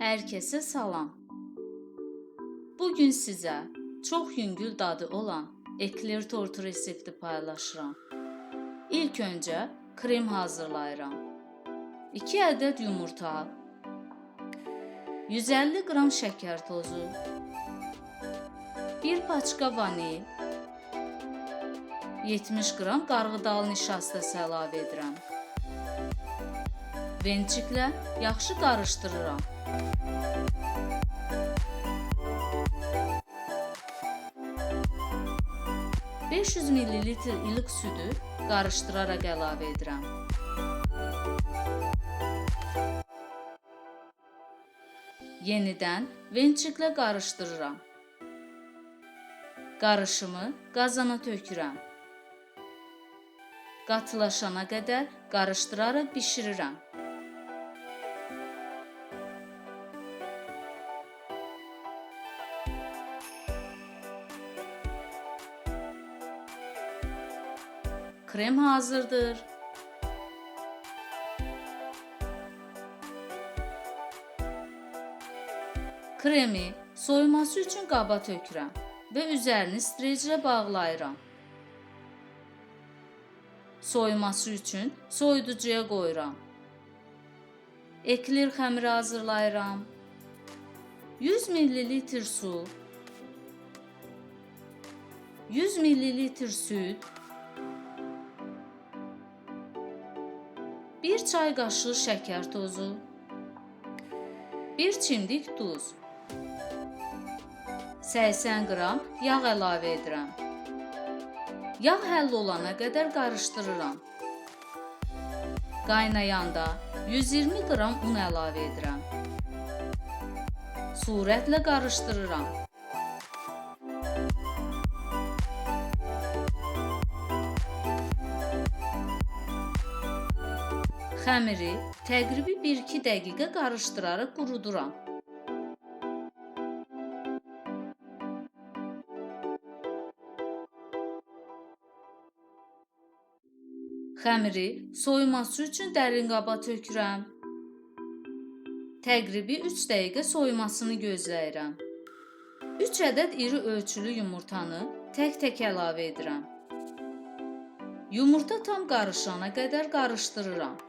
Hər kəsə salam. Bugün sizə çox yüngül dadı olan ekler tortu resepti paylaşıram. İlk öncə krem hazırlayıram. 2 ədəd yumurta, 150 qram şəkər tozu, 1 paçka vanil, 70 qram qarğıdalı nişastası əlavə edirəm. Vençiklə yaxşı qarışdırıram. $500 ml ilıq südü qarışdıraraq əlavə edirəm. Yenidən vençiklə qarışdırıram. Qarışımı qazana tökürəm. Qatılaşana qədər qarışdıraraq bişirirəm. Krem hazırdır. Kremi soyuması üçün qaba tökürəm və üzərini streçlə bağlayıram. Soyuması üçün soyuducuya qoyuram. Ekler xəmiri hazırlayıram. 100 ml su, 100 ml süd, 1 çay qaşığı şəkər tozu, 1 çimdik duz, 80 qram yağ əlavə edirəm. Yağ həll olana qədər qarışdırıram. Qaynayanda 120 qram un əlavə edirəm. Sürətlə qarışdırıram. Xəmiri təqribi 1-2 dəqiqə qarışdıraraq quruduram. Xəmiri soyuması üçün dərin qaba tökürəm. Təqribi 3 dəqiqə soyumasını gözləyirəm. 3 ədəd iri ölçülü yumurtanı tək-tək əlavə edirəm. Yumurta tam qarışana qədər qarışdırıram.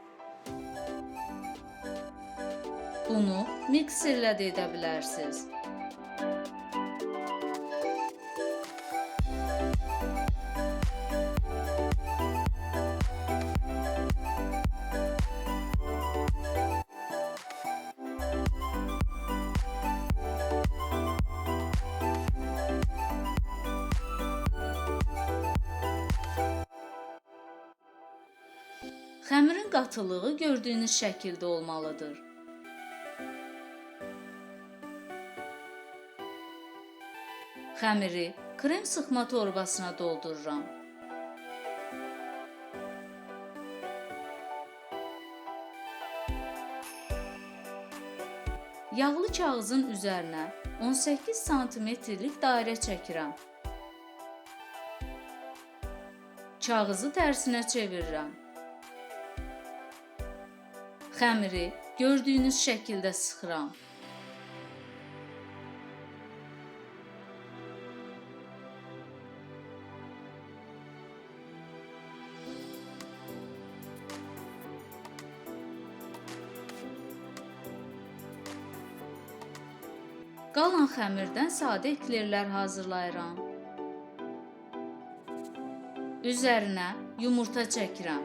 Bunu mikserlə də edə bilərsiniz. Xəmirin qatılığı gördüyünüz şəkildə olmalıdır. Xəmiri krem sıxma torbasına doldururam. Yağlı kağızın üzərinə 18 sm-lik dairə çəkirəm. Kağızı tərsinə çevirirəm. Xəmiri gördüyünüz şəkildə sıxıram. Qalan xəmirdən sadə eklerlər hazırlayıram. Üzərinə yumurta çəkirəm.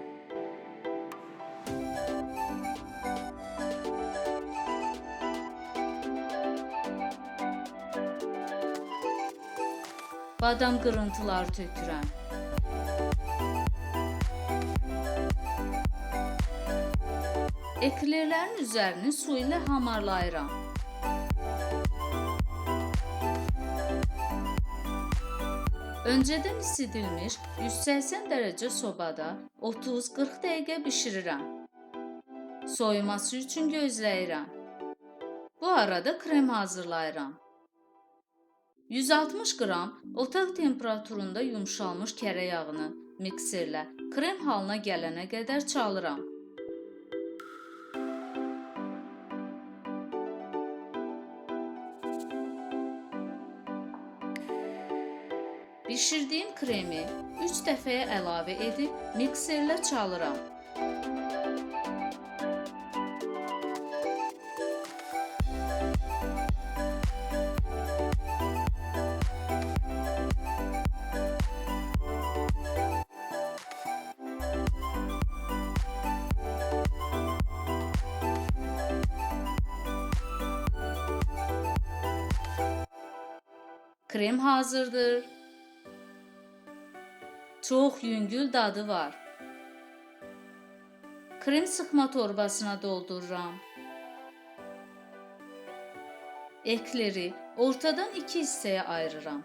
Badam qırıntıları tökürəm. Eklerlərin üzərini su ilə hamarlayıram. Öncədən isidilmiş 180 dərəcə sobada 30-40 dəqiqə bişirirəm. Soyuması üçün gözləyirəm. Bu arada krem hazırlayıram. 160 qram otaq temperaturunda yumşalmış kərə yağını mikserlə krem halına gələnə qədər çalıram. Bişirdiyim kremi 3 dəfəyə əlavə edib mikserlə çalıram. Krem hazırdır. Çox yüngül dadı var. Krem sıxma torbasına doldururam. Ekleri ortadan 2 hissəyə ayırıram.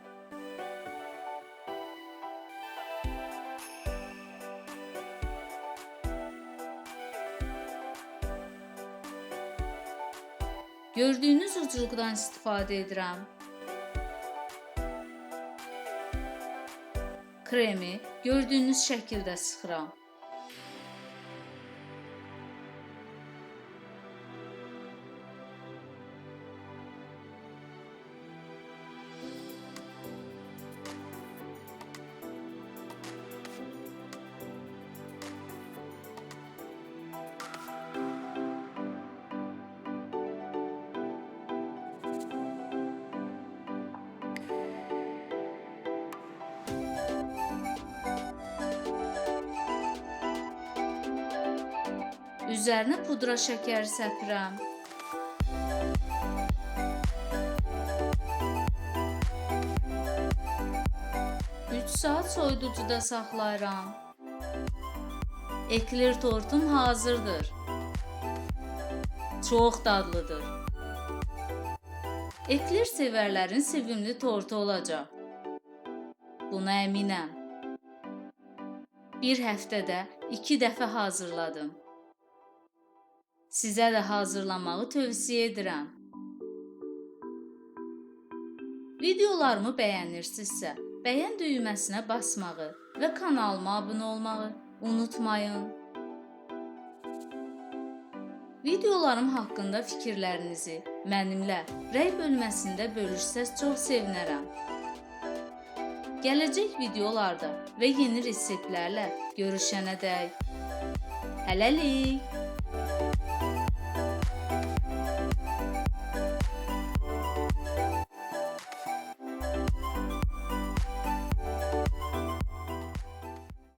Gördüyünüz ucluqdan istifadə edirəm. Kremi gördüyünüz şəkildə sıxıram. Üzərinə pudra şəkəri səpirəm. Üç saat soyuducuda saxlayıram. Ekler tortum hazırdır. Çox dadlıdır. Ekler sevərlərin sevimli tortu olacaq. Buna əminəm. Bir həftədə 2 dəfə hazırladım. Sizə də hazırlamağı tövsiyə edirəm. Videolarımı bəyənirsinizsə, bəyən düyməsinə basmağı və kanalıma abunə olmağı unutmayın. Videolarım haqqında fikirlərinizi mənimlə rəy bölməsində bölürsəz çox sevinərəm. Gələcək videolarda və yeni reseptlərlə görüşənədək hələlik.